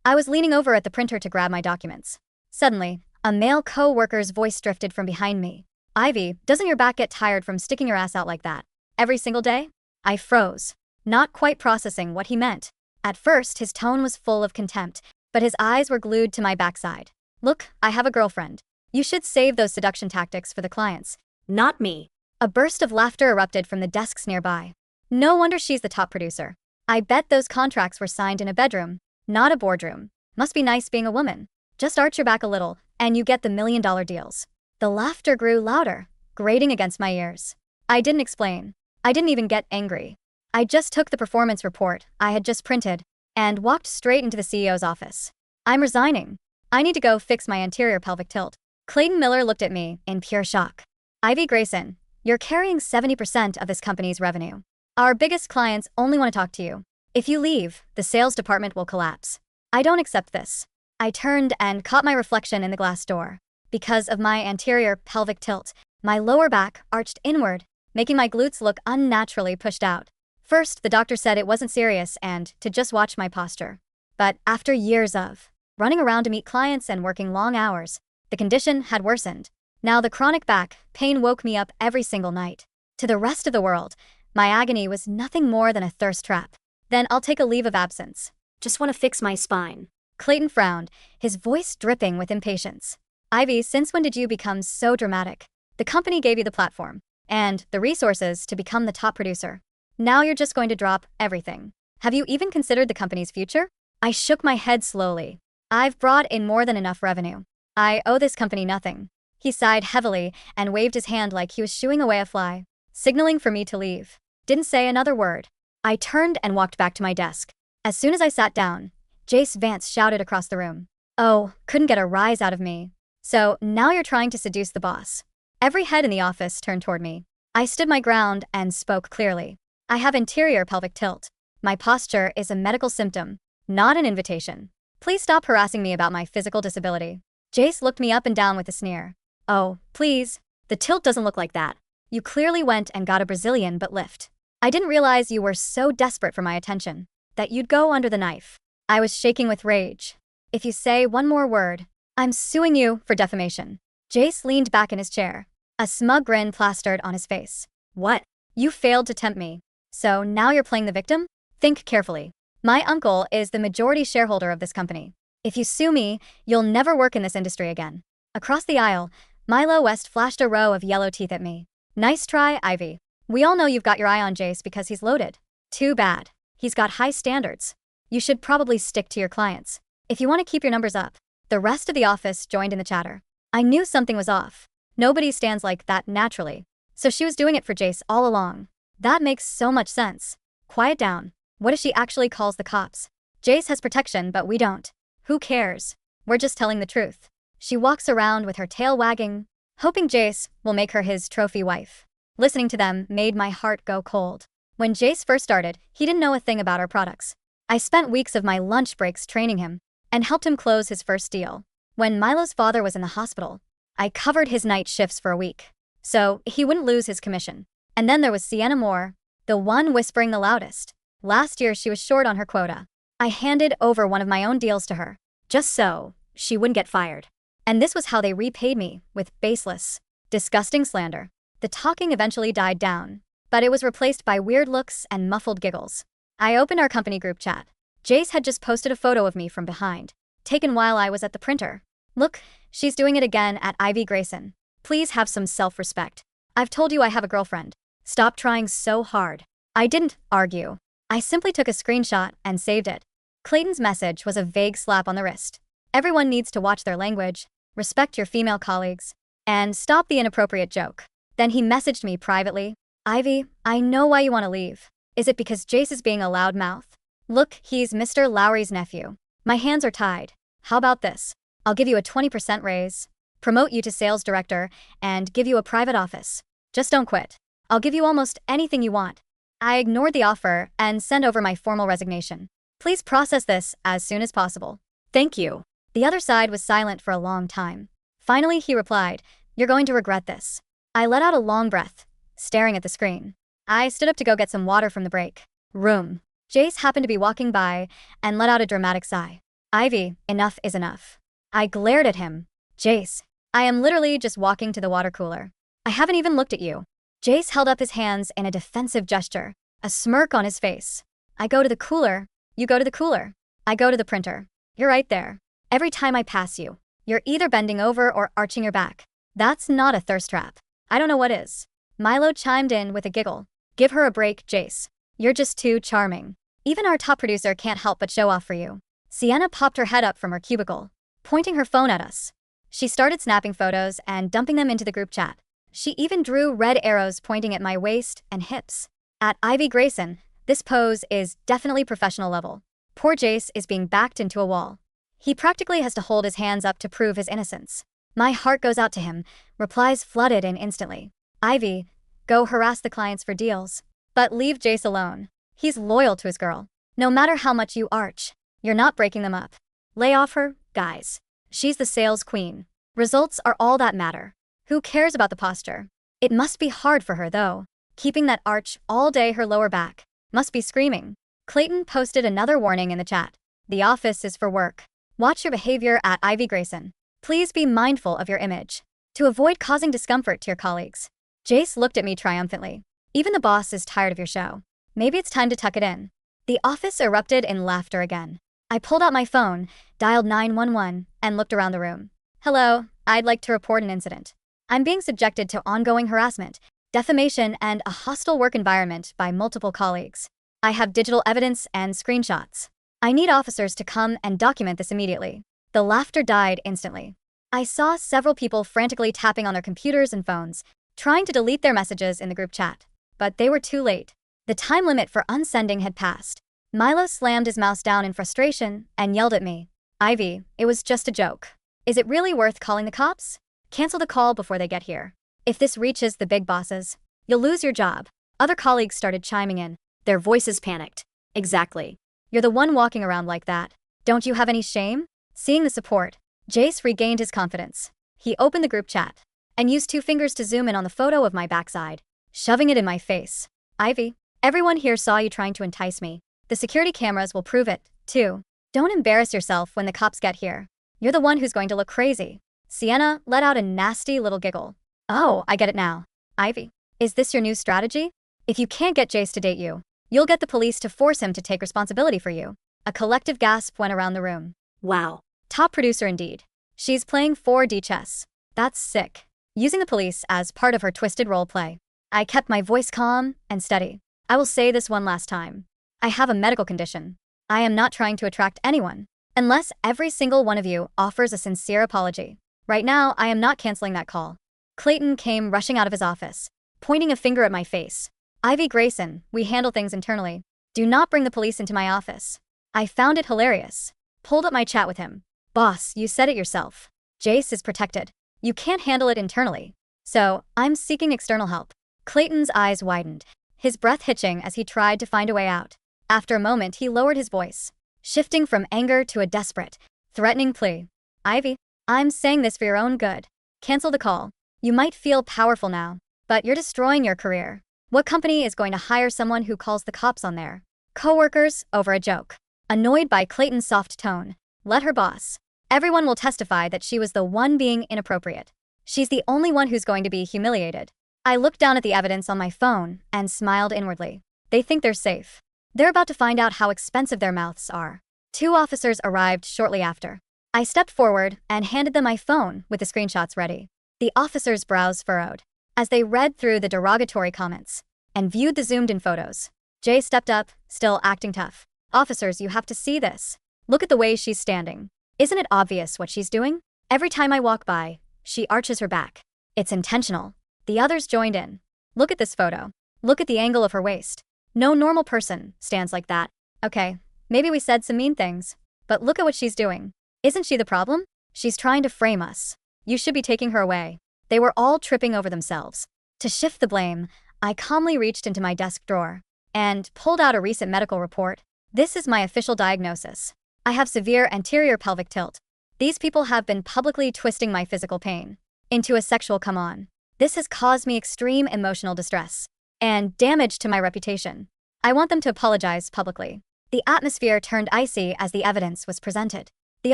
I was leaning over at the printer to grab my documents. Suddenly, a male co-worker's voice drifted from behind me. Ivy, doesn't your back get tired from sticking your ass out like that every single day? I froze, not quite processing what he meant. At first, his tone was full of contempt, but his eyes were glued to my backside. Look, I have a girlfriend. You should save those seduction tactics for the clients. Not me. A burst of laughter erupted from the desks nearby. No wonder she's the top producer. I bet those contracts were signed in a bedroom, not a boardroom. Must be nice being a woman. Just arch your back a little, and you get the million-dollar deals. The laughter grew louder, grating against my ears. I didn't explain. I didn't even get angry. I just took the performance report I had just printed and walked straight into the CEO's office. I'm resigning. I need to go fix my anterior pelvic tilt. Clayton Miller looked at me in pure shock. Ivy Grayson, you're carrying 70% of this company's revenue. Our biggest clients only want to talk to you. If you leave, the sales department will collapse. I don't accept this. I turned and caught my reflection in the glass door. Because of my anterior pelvic tilt, my lower back arched inward, making my glutes look unnaturally pushed out. First, the doctor said it wasn't serious and to just watch my posture. But after years of running around to meet clients and working long hours, the condition had worsened. Now the chronic back pain woke me up every single night. To the rest of the world, my agony was nothing more than a thirst trap. Then I'll take a leave of absence. Just want to fix my spine. Clayton frowned, his voice dripping with impatience. Ivy, since when did you become so dramatic? The company gave you the platform and the resources to become the top producer. Now you're just going to drop everything. Have you even considered the company's future? I shook my head slowly. I've brought in more than enough revenue. I owe this company nothing. He sighed heavily and waved his hand like he was shooing away a fly, signaling for me to leave. Didn't say another word. I turned and walked back to my desk. As soon as I sat down, Jace Vance shouted across the room. Oh, couldn't get a rise out of me. So now you're trying to seduce the boss. Every head in the office turned toward me. I stood my ground and spoke clearly. I have anterior pelvic tilt. My posture is a medical symptom, not an invitation. Please stop harassing me about my physical disability. Jace looked me up and down with a sneer. Oh, please. The tilt doesn't look like that. You clearly went and got a Brazilian butt lift. I didn't realize you were so desperate for my attention that you'd go under the knife. I was shaking with rage. If you say one more word, I'm suing you for defamation. Jace leaned back in his chair, a smug grin plastered on his face. What? You failed to tempt me. So now you're playing the victim? Think carefully. My uncle is the majority shareholder of this company. If you sue me, you'll never work in this industry again. Across the aisle, Milo West flashed a row of yellow teeth at me. Nice try, Ivy. We all know you've got your eye on Jace because he's loaded. Too bad. He's got high standards. You should probably stick to your clients if you want to keep your numbers up. The rest of the office joined in the chatter. I knew something was off. Nobody stands like that naturally. So she was doing it for Jace all along. That makes so much sense. Quiet down. What if she actually calls the cops? Jace has protection, but we don't. Who cares? We're just telling the truth. She walks around with her tail wagging, hoping Jace will make her his trophy wife. Listening to them made my heart go cold. When Jace first started, he didn't know a thing about our products. I spent weeks of my lunch breaks training him and helped him close his first deal. When Milo's father was in the hospital, I covered his night shifts for a week, so he wouldn't lose his commission. And then there was Sienna Moore, the one whispering the loudest. Last year she was short on her quota. I handed over one of my own deals to her, just so she wouldn't get fired. And this was how they repaid me, with baseless, disgusting slander. The talking eventually died down, but it was replaced by weird looks and muffled giggles. I opened our company group chat. Jace had just posted a photo of me from behind, taken while I was at the printer. Look, she's doing it again at Ivy Grayson. Please have some self-respect. I've told you I have a girlfriend. Stop trying so hard. I didn't argue. I simply took a screenshot and saved it. Clayton's message was a vague slap on the wrist. Everyone needs to watch their language, respect your female colleagues, and stop the inappropriate joke. Then he messaged me privately. Ivy, I know why you want to leave. Is it because Jace is being a loudmouth? Look, he's Mr. Lowry's nephew. My hands are tied. How about this? I'll give you a 20% raise, promote you to sales director, and give you a private office. Just don't quit. I'll give you almost anything you want. I ignored the offer and sent over my formal resignation. Please process this as soon as possible. Thank you. The other side was silent for a long time. Finally, he replied, You're going to regret this. I let out a long breath, staring at the screen. I stood up to go get some water from the break room. Jace happened to be walking by and let out a dramatic sigh. Ivy, enough is enough. I glared at him. Jace, I am literally just walking to the water cooler. I haven't even looked at you. Jace held up his hands in a defensive gesture, a smirk on his face. I go to the cooler, you go to the cooler. I go to the printer. You're right there. Every time I pass you, you're either bending over or arching your back. That's not a thirst trap. I don't know what is. Milo chimed in with a giggle. Give her a break, Jace. You're just too charming. Even our top producer can't help but show off for you. Sienna popped her head up from her cubicle, pointing her phone at us. She started snapping photos and dumping them into the group chat. She even drew red arrows pointing at my waist and hips. At Ivy Grayson, this pose is definitely professional level. Poor Jace is being backed into a wall. He practically has to hold his hands up to prove his innocence. My heart goes out to him, replies flooded in instantly. Ivy, go harass the clients for deals. But leave Jace alone. He's loyal to his girl. No matter how much you arch, you're not breaking them up. Lay off her, guys. She's the sales queen. Results are all that matter. Who cares about the posture? It must be hard for her though. Keeping that arch all day, her lower back must be screaming. Clayton posted another warning in the chat. The office is for work. Watch your behavior at Ivy Grayson. Please be mindful of your image to avoid causing discomfort to your colleagues. Jace looked at me triumphantly. Even the boss is tired of your show. Maybe it's time to tuck it in. The office erupted in laughter again. I pulled out my phone, dialed 911, and looked around the room. Hello, I'd like to report an incident. I'm being subjected to ongoing harassment, defamation, and a hostile work environment by multiple colleagues. I have digital evidence and screenshots. I need officers to come and document this immediately. The laughter died instantly. I saw several people frantically tapping on their computers and phones, trying to delete their messages in the group chat. But they were too late. The time limit for unsending had passed. Milo slammed his mouse down in frustration and yelled at me. Ivy, it was just a joke. Is it really worth calling the cops? Cancel the call before they get here. If this reaches the big bosses, you'll lose your job. Other colleagues started chiming in. Their voices panicked. Exactly. You're the one walking around like that. Don't you have any shame? Seeing the support, Jace regained his confidence. He opened the group chat and used 2 fingers to zoom in on the photo of my backside, shoving it in my face. Ivy, everyone here saw you trying to entice me. The security cameras will prove it, too. Don't embarrass yourself when the cops get here. You're the one who's going to look crazy. Sienna let out a nasty little giggle. Oh, I get it now. Ivy, is this your new strategy? If you can't get Jace to date you, you'll get the police to force him to take responsibility for you. A collective gasp went around the room. Wow. Top producer indeed. She's playing 4D chess. That's sick. Using the police as part of her twisted role play. I kept my voice calm and steady. I will say this one last time. I have a medical condition. I am not trying to attract anyone. Unless every single one of you offers a sincere apology. Right now, I am not canceling that call. Clayton came rushing out of his office, pointing a finger at my face. Ivy Grayson, we handle things internally. Do not bring the police into my office. I found it hilarious. Pulled up my chat with him. Boss, you said it yourself. Jace is protected. You can't handle it internally. So, I'm seeking external help. Clayton's eyes widened, his breath hitching as he tried to find a way out. After a moment, he lowered his voice, shifting from anger to a desperate, threatening plea. Ivy, I'm saying this for your own good. Cancel the call. You might feel powerful now, but you're destroying your career. What company is going to hire someone who calls the cops on their coworkers over a joke? Annoyed by Clayton's soft tone, let her boss. Everyone will testify that she was the one being inappropriate. She's the only one who's going to be humiliated. I looked down at the evidence on my phone and smiled inwardly. They think they're safe. They're about to find out how expensive their mouths are. 2 officers arrived shortly after. I stepped forward and handed them my phone with the screenshots ready. The officers' brows furrowed as they read through the derogatory comments and viewed the zoomed-in photos. Jay stepped up, still acting tough. Officers, you have to see this. Look at the way she's standing. Isn't it obvious what she's doing? Every time I walk by, she arches her back. It's intentional. The others joined in. Look at this photo. Look at the angle of her waist. No normal person stands like that. Okay, maybe we said some mean things, but look at what she's doing. Isn't she the problem? She's trying to frame us. You should be taking her away. They were all tripping over themselves. To shift the blame, I calmly reached into my desk drawer and pulled out a recent medical report. This is my official diagnosis. I have severe anterior pelvic tilt. These people have been publicly twisting my physical pain into a sexual come-on. This has caused me extreme emotional distress and damage to my reputation. I want them to apologize publicly. The atmosphere turned icy as the evidence was presented. The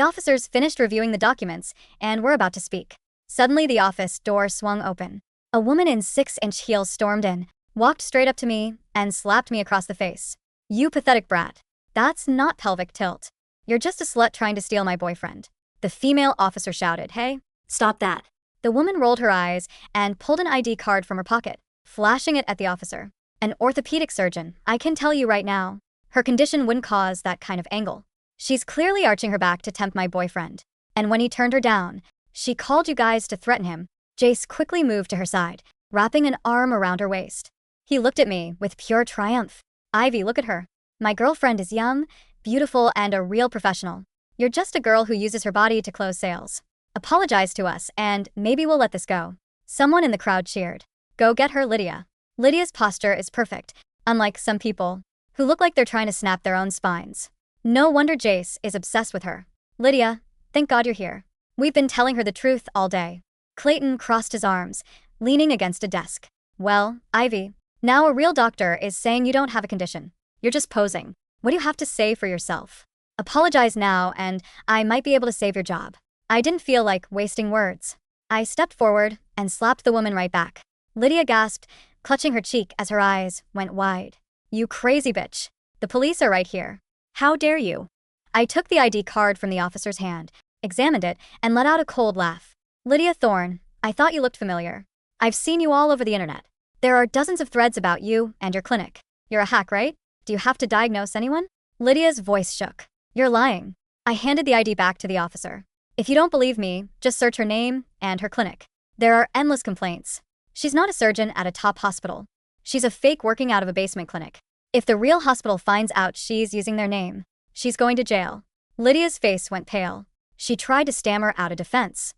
officers finished reviewing the documents and were about to speak. Suddenly, the office door swung open. A woman in 6-inch heels stormed in, walked straight up to me, and slapped me across the face. "You pathetic brat. That's not pelvic tilt. You're just a slut trying to steal my boyfriend." The female officer shouted, "Hey, Stop that. The woman rolled her eyes and pulled an ID card from her pocket, flashing it at the officer. "An orthopedic surgeon, I can tell you right now. Her condition wouldn't cause that kind of angle. She's clearly arching her back to tempt my boyfriend. And when he turned her down, she called you guys to threaten him." Jace quickly moved to her side, wrapping an arm around her waist. He looked at me with pure triumph. "Ivy, look at her. My girlfriend is young, beautiful, and a real professional. You're just a girl who uses her body to close sales. Apologize to us, and maybe we'll let this go." Someone in the crowd cheered. "Go get her, Lydia. Lydia's posture is perfect, unlike some people who look like they're trying to snap their own spines. No wonder Jace is obsessed with her. Lydia, thank God you're here. We've been telling her the truth all day." Clayton crossed his arms, leaning against a desk. "Well, Ivy, now a real doctor is saying you don't have a condition. You're just posing. What do you have to say for yourself? Apologize now, and I might be able to save your job." I didn't feel like wasting words. I stepped forward and slapped the woman right back. Lydia gasped, clutching her cheek as her eyes went wide. "You crazy bitch. The police are right here. How dare you?" I took the ID card from the officer's hand, examined it, and let out a cold laugh. "Lydia Thorne, I thought you looked familiar. I've seen you all over the internet. There are dozens of threads about you and your clinic. You're a hack, right? Do you have to diagnose anyone?" Lydia's voice shook. "You're lying." I handed the ID back to the officer. "If you don't believe me, just search her name and her clinic. There are endless complaints. She's not a surgeon at a top hospital. She's a fake working out of a basement clinic. If the real hospital finds out she's using their name, she's going to jail." Lydia's face went pale. She tried to stammer out a defense.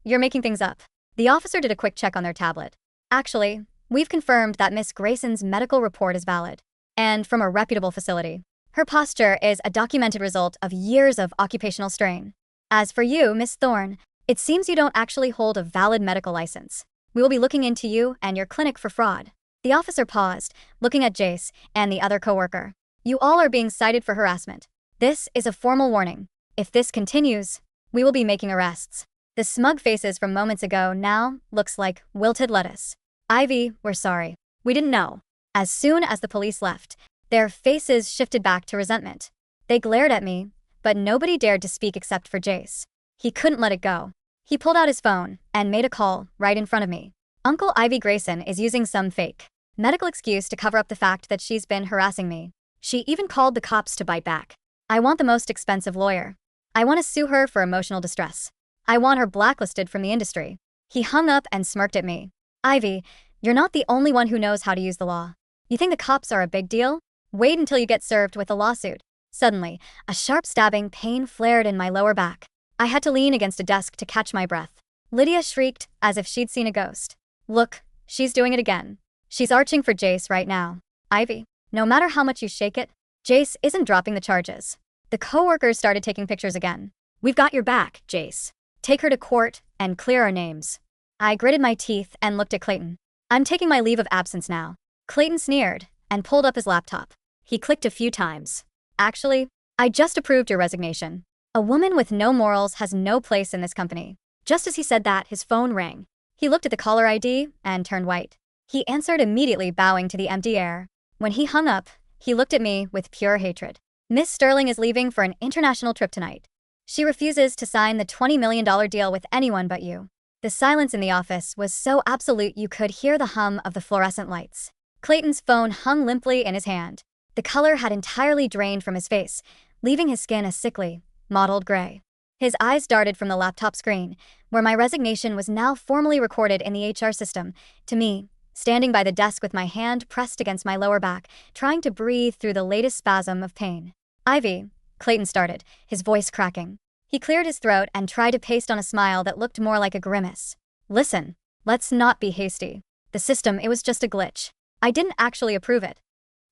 You're making things up." The officer did a quick check on their tablet. "Actually, we've confirmed that Miss Grayson's medical report is valid, and from a reputable facility. Her posture is a documented result of years of occupational strain. As for you, Miss Thorne, it seems you don't actually hold a valid medical license. We will be looking into you and your clinic for fraud." The officer paused, looking at Jace and the other coworker. "You all are being cited for harassment. This is a formal warning. If this continues, we will be making arrests." The smug faces from moments ago now looks like wilted lettuce. "Ivy, we're sorry. We didn't know." As soon as the police left, their faces shifted back to resentment. They glared at me, but nobody dared to speak except for Jace. He couldn't let it go. He pulled out his phone and made a call right in front of me. "Uncle Ivy Grayson is using some fake medical excuse to cover up the fact that she's been harassing me. She even called the cops to bite back. I want the most expensive lawyer. I want to sue her for emotional distress. I want her blacklisted from the industry." He hung up and smirked at me. "Ivy, you're not the only one who knows how to use the law. You think the cops are a big deal? Wait until you get served with a lawsuit." Suddenly, a sharp stabbing pain flared in my lower back. I had to lean against a desk to catch my breath. Lydia shrieked as if she'd seen a ghost. "Look, she's doing it again. She's arching for Jace right now. Ivy, no matter how much you shake it, Jace isn't dropping the charges." The coworkers started taking pictures again. "We've got your back, Jace. Take her to court and clear our names." I gritted my teeth and looked at Clayton. "I'm taking my leave of absence now." Clayton sneered and pulled up his laptop. He clicked a few times. "Actually, I just approved your resignation. A woman with no morals has no place in this company." Just as he said that, his phone rang. He looked at the caller ID and turned white. He answered immediately, bowing to the empty air. When he hung up, he looked at me with pure hatred. "Miss Sterling is leaving for an international trip tonight. She refuses to sign the $20 million deal with anyone but you." The silence in the office was so absolute you could hear the hum of the fluorescent lights. Clayton's phone hung limply in his hand. The color had entirely drained from his face, leaving his skin a sickly, mottled gray. His eyes darted from the laptop screen, where my resignation was now formally recorded in the HR system, to me, standing by the desk with my hand pressed against my lower back, trying to breathe through the latest spasm of pain. "Ivy," Clayton started, his voice cracking. He cleared his throat and tried to paste on a smile that looked more like a grimace. "Listen, let's not be hasty. The system, it was just a glitch. I didn't actually approve it.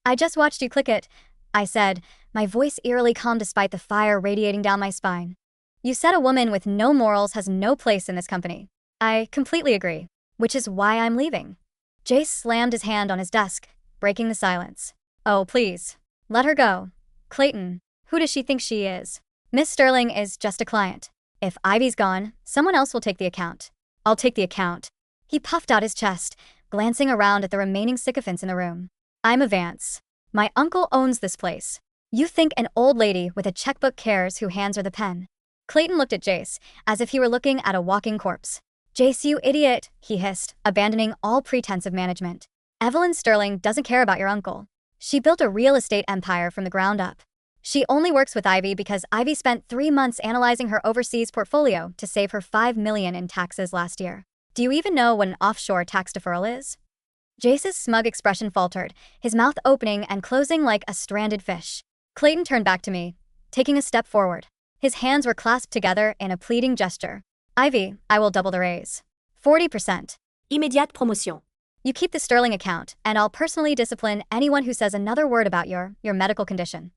I just watched you click it," I said, my voice eerily calm despite the fire radiating down my spine. "You said a woman with no morals has no place in this company. I completely agree, which is why I'm leaving." Jace slammed his hand on his desk, breaking the silence. "Oh, please. Let her go. Clayton, who does she think she is? Miss Sterling is just a client. If Ivy's gone, someone else will take the account. I'll take the account. He puffed out his chest, glancing around at the remaining sycophants in the room. I'm a Vance. My uncle owns this place. You think an old lady with a checkbook cares who hands her the pen? Clayton looked at Jace, as if he were looking at a walking corpse. Jace, you idiot, he hissed, abandoning all pretense of management. Evelyn Sterling doesn't care about your uncle. She built a real estate empire from the ground up. She only works with Ivy because Ivy spent 3 months analyzing her overseas portfolio to save her $5 million in taxes last year. Do you even know what an offshore tax deferral is? Jace's smug expression faltered, his mouth opening and closing like a stranded fish. Clayton turned back to me, taking a step forward. His hands were clasped together in a pleading gesture. Ivy, I will double the raise. 40%. Immédiate promotion. You keep the Sterling account, and I'll personally discipline anyone who says another word about your medical condition.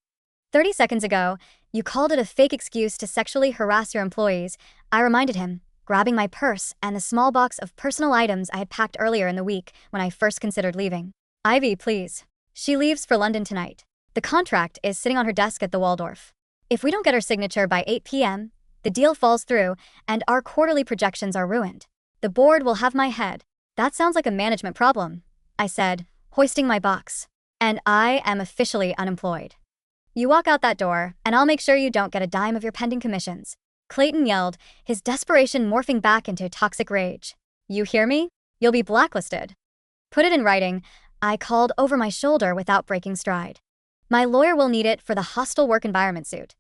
30 seconds ago, you called it a fake excuse to sexually harass your employees, I reminded him, grabbing my purse and the small box of personal items I had packed earlier in the week when I first considered leaving. Ivy, please. She leaves for London tonight. The contract is sitting on her desk at the Waldorf. If we don't get her signature by 8 p.m., the deal falls through and our quarterly projections are ruined. The board will have my head. That sounds like a management problem, I said, hoisting my box. And I am officially unemployed. You walk out that door, and I'll make sure you don't get a dime of your pending commissions. Clayton yelled, his desperation morphing back into toxic rage. You hear me? You'll be blacklisted. Put it in writing, I called over my shoulder without breaking stride. My lawyer will need it for the hostile work environment suit.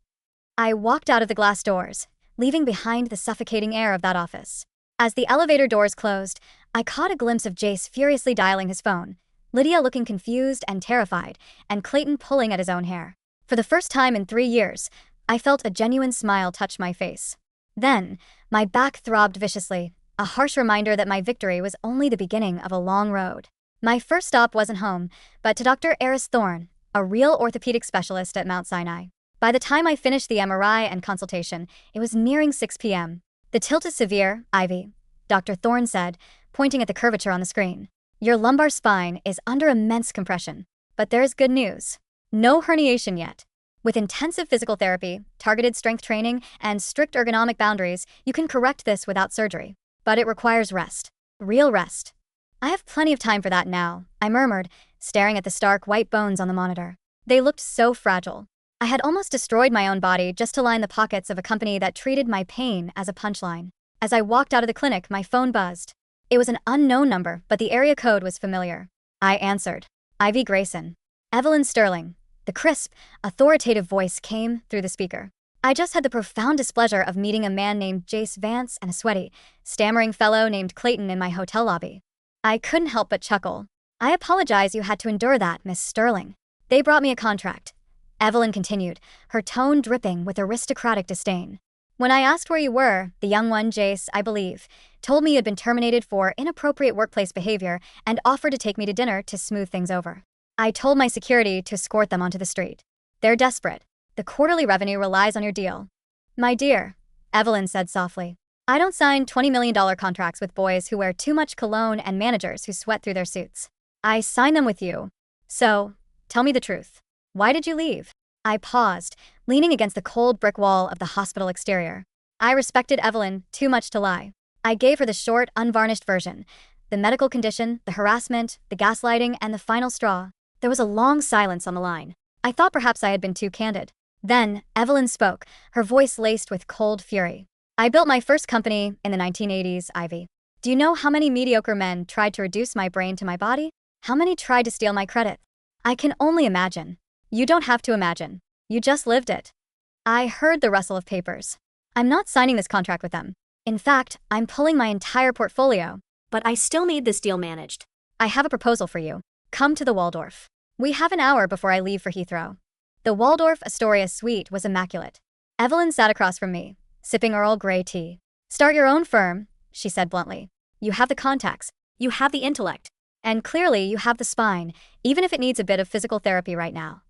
I walked out of the glass doors, leaving behind the suffocating air of that office. As the elevator doors closed, I caught a glimpse of Jace furiously dialing his phone, Lydia looking confused and terrified, and Clayton pulling at his own hair. For the first time in 3 years, I felt a genuine smile touch my face. Then, my back throbbed viciously, a harsh reminder that my victory was only the beginning of a long road. My first stop wasn't home, but to Dr. Eris Thorne, a real orthopedic specialist at Mount Sinai. By the time I finished the MRI and consultation, it was nearing 6 p.m. The tilt is severe, Ivy, Dr. Thorne said, pointing at the curvature on the screen. Your lumbar spine is under immense compression. But there's good news. No herniation yet. With intensive physical therapy, targeted strength training, and strict ergonomic boundaries, you can correct this without surgery. But it requires rest. Real rest. I have plenty of time for that now, I murmured, staring at the stark white bones on the monitor. They looked so fragile. I had almost destroyed my own body just to line the pockets of a company that treated my pain as a punchline. As I walked out of the clinic, my phone buzzed. It was an unknown number, but the area code was familiar. I answered. Ivy Grayson. Evelyn Sterling. The crisp, authoritative voice came through the speaker. I just had the profound displeasure of meeting a man named Jace Vance and a sweaty, stammering fellow named Clayton in my hotel lobby. I couldn't help but chuckle. I apologize you had to endure that, Miss Sterling. They brought me a contract. Evelyn continued, her tone dripping with aristocratic disdain. When I asked where you were, the young one, Jace, I believe, told me you had been terminated for inappropriate workplace behavior and offered to take me to dinner to smooth things over. I told my security to escort them onto the street. They're desperate. The quarterly revenue relies on your deal. My dear, Evelyn said softly, I don't sign $20 million contracts with boys who wear too much cologne and managers who sweat through their suits. I sign them with you. So, tell me the truth. Why did you leave? I paused, leaning against the cold brick wall of the hospital exterior. I respected Evelyn too much to lie. I gave her the short, unvarnished version. The medical condition, the harassment, the gaslighting, and the final straw. There was a long silence on the line. I thought perhaps I had been too candid. Then, Evelyn spoke, her voice laced with cold fury. I built my first company in the 1980s, Ivy. Do you know how many mediocre men tried to reduce my brain to my body? How many tried to steal my credit? I can only imagine. You don't have to imagine. You just lived it. I heard the rustle of papers. I'm not signing this contract with them. In fact, I'm pulling my entire portfolio. But I still need this deal managed. I have a proposal for you. Come to the Waldorf. We have an hour before I leave for Heathrow. The Waldorf Astoria suite was immaculate. Evelyn sat across from me, sipping Earl Grey tea. Start your own firm, she said bluntly. You have the contacts. You have the intellect. And clearly you have the spine, even if it needs a bit of physical therapy right now.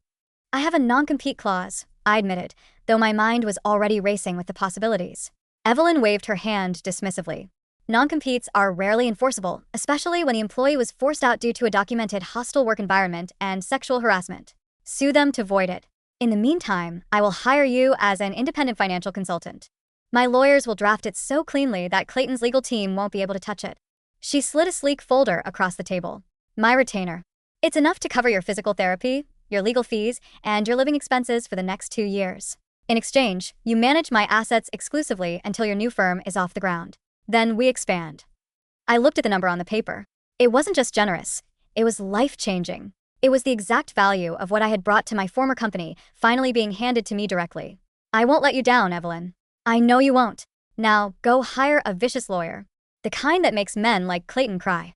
I have a non-compete clause, I admitted, though my mind was already racing with the possibilities. Evelyn waved her hand dismissively. Non-competes are rarely enforceable, especially when the employee was forced out due to a documented hostile work environment and sexual harassment. Sue them to void it. In the meantime, I will hire you as an independent financial consultant. My lawyers will draft it so cleanly that Clayton's legal team won't be able to touch it. She slid a sleek folder across the table. My retainer. It's enough to cover your physical therapy, your legal fees, and your living expenses for the next 2 years. In exchange, you manage my assets exclusively until your new firm is off the ground. Then we expand. I looked at the number on the paper. It wasn't just generous, it was life-changing. It was the exact value of what I had brought to my former company finally being handed to me directly. I won't let you down, Evelyn. I know you won't. Now, go hire a vicious lawyer. The kind that makes men like Clayton cry.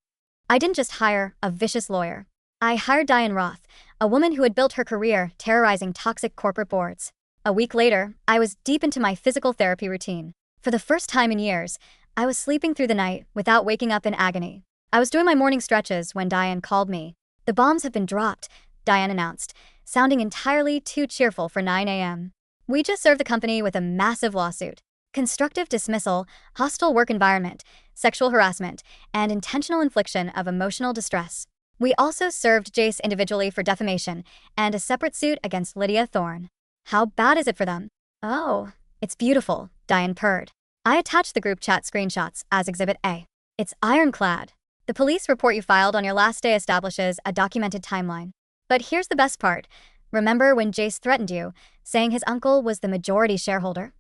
I didn't just hire a vicious lawyer. I hired Diane Roth, a woman who had built her career terrorizing toxic corporate boards. A week later, I was deep into my physical therapy routine. For the first time in years, I was sleeping through the night without waking up in agony. I was doing my morning stretches when Diane called me. The bombs have been dropped, Diane announced, sounding entirely too cheerful for 9 a.m. We just served the company with a massive lawsuit. Constructive dismissal, hostile work environment, sexual harassment, and intentional infliction of emotional distress. We also served Jace individually for defamation and a separate suit against Lydia Thorne. How bad is it for them? Oh, it's beautiful, Diane purred. I attached the group chat screenshots as Exhibit A. It's ironclad. The police report you filed on your last day establishes a documented timeline. But here's the best part. Remember when Jace threatened you, saying his uncle was the majority shareholder?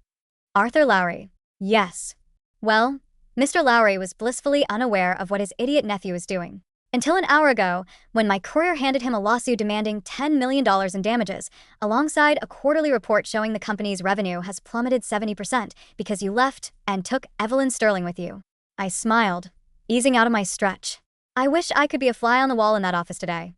Arthur Lowry. Yes. Well, Mr. Lowry was blissfully unaware of what his idiot nephew was doing. Until an hour ago, when my courier handed him a lawsuit demanding $10 million in damages, alongside a quarterly report showing the company's revenue has plummeted 70% because you left and took Evelyn Sterling with you. I smiled, easing out of my stretch. I wish I could be a fly on the wall in that office today.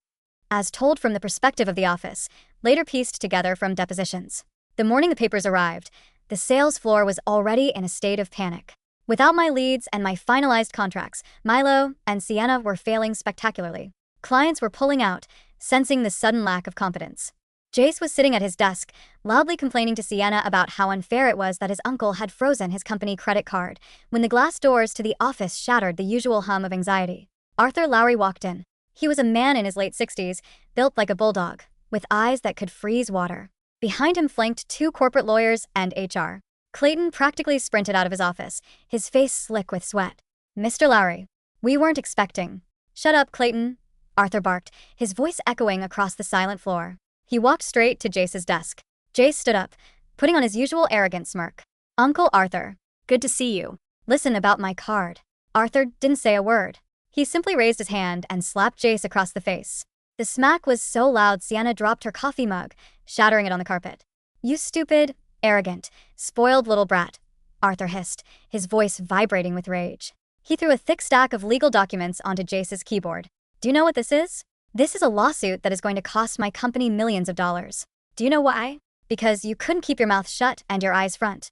As told from the perspective of the office, later pieced together from depositions. The morning the papers arrived, the sales floor was already in a state of panic. Without my leads and my finalized contracts, Milo and Sienna were failing spectacularly. Clients were pulling out, sensing the sudden lack of confidence. Jace was sitting at his desk, loudly complaining to Sienna about how unfair it was that his uncle had frozen his company credit card, when the glass doors to the office shattered the usual hum of anxiety. Arthur Lowry walked in. He was a man in his late 60s, built like a bulldog, with eyes that could freeze water. Behind him flanked 2 corporate lawyers and HR. Clayton practically sprinted out of his office, his face slick with sweat. Mr. Lowry, we weren't expecting. Shut up, Clayton, Arthur barked, his voice echoing across the silent floor. He walked straight to Jace's desk. Jace stood up, putting on his usual arrogant smirk. Uncle Arthur, good to see you. Listen about my card. Arthur didn't say a word. He simply raised his hand and slapped Jace across the face. The smack was so loud Sienna dropped her coffee mug, shattering it on the carpet. You stupid, arrogant, spoiled little brat, Arthur hissed, his voice vibrating with rage. He threw a thick stack of legal documents onto Jace's keyboard. Do you know what this is? This is a lawsuit that is going to cost my company millions of dollars. Do you know why? Because you couldn't keep your mouth shut and your eyes front.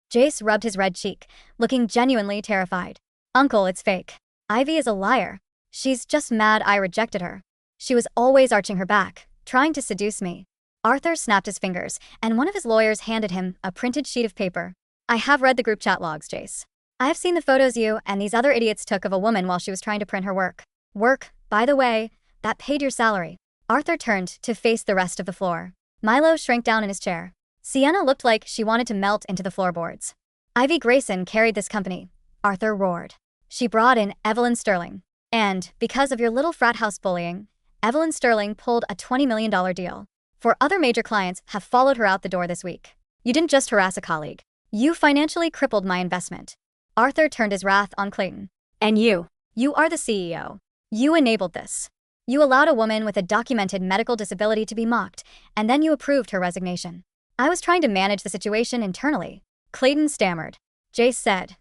Jace rubbed his red cheek, looking genuinely terrified. Uncle, it's fake. Ivy is a liar. She's just mad I rejected her. She was always arching her back, trying to seduce me. Arthur snapped his fingers, and one of his lawyers handed him a printed sheet of paper. I have read the group chat logs, Jace. I have seen the photos you and these other idiots took of a woman while she was trying to print her work. Work, by the way, that paid your salary. Arthur turned to face the rest of the floor. Milo shrank down in his chair. Sienna looked like she wanted to melt into the floorboards. Ivy Grayson carried this company, Arthur roared. She brought in Evelyn Sterling. And, because of your little frat house bullying, Evelyn Sterling pulled a $20 million deal. 4 other major clients have followed her out the door this week. You didn't just harass a colleague. You financially crippled my investment. Arthur turned his wrath on Clayton. And you are the CEO. You enabled this. You allowed a woman with a documented medical disability to be mocked, and then you approved her resignation. I was trying to manage the situation internally. Clayton stammered. Jace said.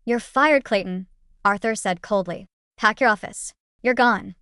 You're fired, Clayton, Arthur said coldly. Pack your office. You're gone.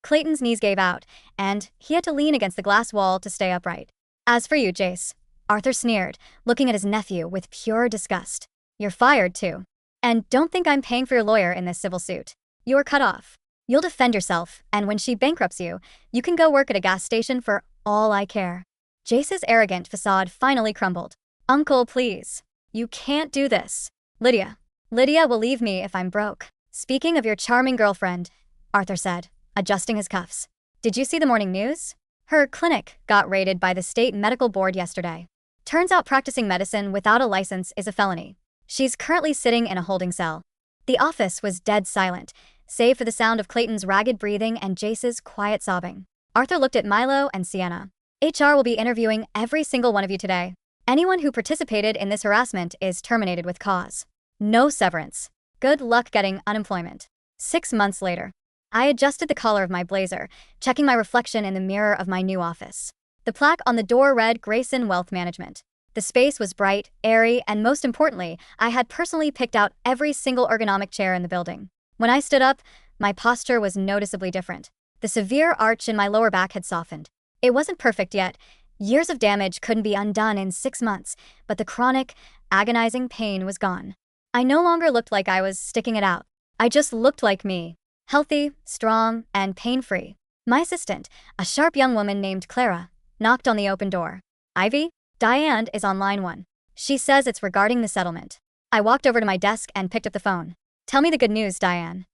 Clayton's knees gave out, and he had to lean against the glass wall to stay upright. As for you, Jace, Arthur sneered, looking at his nephew with pure disgust. You're fired, too. And don't think I'm paying for your lawyer in this civil suit. You're cut off. You'll defend yourself, and when she bankrupts you, you can go work at a gas station for all I care. Jace's arrogant facade finally crumbled. Uncle, please. You can't do this. Lydia will leave me if I'm broke. Speaking of your charming girlfriend, Arthur said, adjusting his cuffs. Did you see the morning news? Her clinic got raided by the state medical board yesterday. Turns out practicing medicine without a license is a felony. She's currently sitting in a holding cell. The office was dead silent, save for the sound of Clayton's ragged breathing and Jace's quiet sobbing. Arthur looked at Milo and Sienna. HR will be interviewing every single one of you today. Anyone who participated in this harassment is terminated with cause. No severance. Good luck getting unemployment. 6 months later. I adjusted the collar of my blazer, checking my reflection in the mirror of my new office. The plaque on the door read Grayson Wealth Management. The space was bright, airy, and most importantly, I had personally picked out every single ergonomic chair in the building. When I stood up, my posture was noticeably different. The severe arch in my lower back had softened. It wasn't perfect yet. Years of damage couldn't be undone in 6 months, but the chronic, agonizing pain was gone. I no longer looked like I was sticking it out. I just looked like me. Healthy, strong, and pain-free. My assistant, a sharp young woman named Clara, knocked on the open door. Ivy? Diane is on line 1. She says it's regarding the settlement. I walked over to my desk and picked up the phone. Tell me the good news, Diane.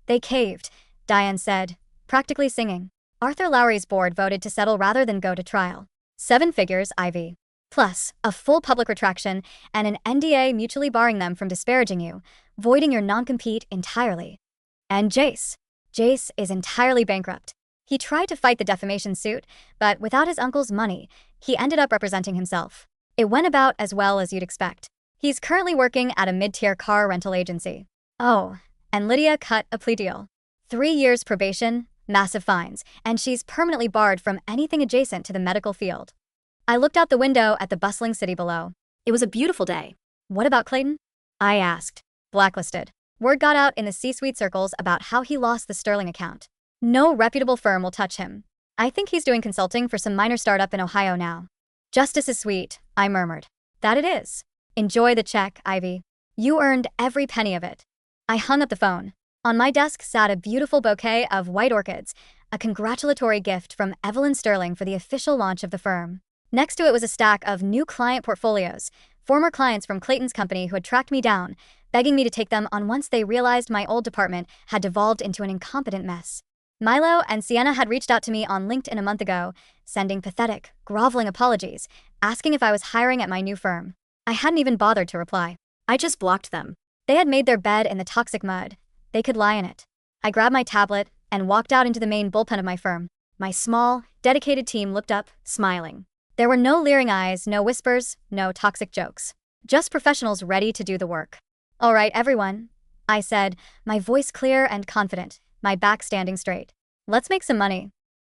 They caved, Diane said, practically singing. Arthur Lowry's board voted to settle rather than go to trial. 7 figures, Ivy. Plus, a full public retraction and an NDA mutually barring them from disparaging you, voiding your non-compete entirely. And Jace. Jace is entirely bankrupt. He tried to fight the defamation suit, but without his uncle's money, he ended up representing himself. It went about as well as you'd expect. He's currently working at a mid-tier car rental agency. Oh, and Lydia cut a plea deal. 3 years probation, massive fines, and she's permanently barred from anything adjacent to the medical field. I looked out the window at the bustling city below. It was a beautiful day. What about Clayton? I asked. Blacklisted. Word got out in the C-suite circles about how he lost the Sterling account. No reputable firm will touch him. I think he's doing consulting for some minor startup in Ohio now. Justice is sweet, I murmured. That it is. Enjoy the check, Ivy. You earned every penny of it. I hung up the phone. On my desk sat a beautiful bouquet of white orchids, a congratulatory gift from Evelyn Sterling for the official launch of the firm. Next to it was a stack of new client portfolios, former clients from Clayton's company who had tracked me down, begging me to take them on once they realized my old department had devolved into an incompetent mess. Milo and Sienna had reached out to me on LinkedIn a month ago, sending pathetic, groveling apologies, asking if I was hiring at my new firm. I hadn't even bothered to reply. I just blocked them. They had made their bed in the toxic mud. They could lie in it. I grabbed my tablet and walked out into the main bullpen of my firm. My small, dedicated team looked up, smiling. There were no leering eyes, no whispers, no toxic jokes. Just professionals ready to do the work. All right, everyone, I said, my voice clear and confident, my back standing straight. Let's make some money.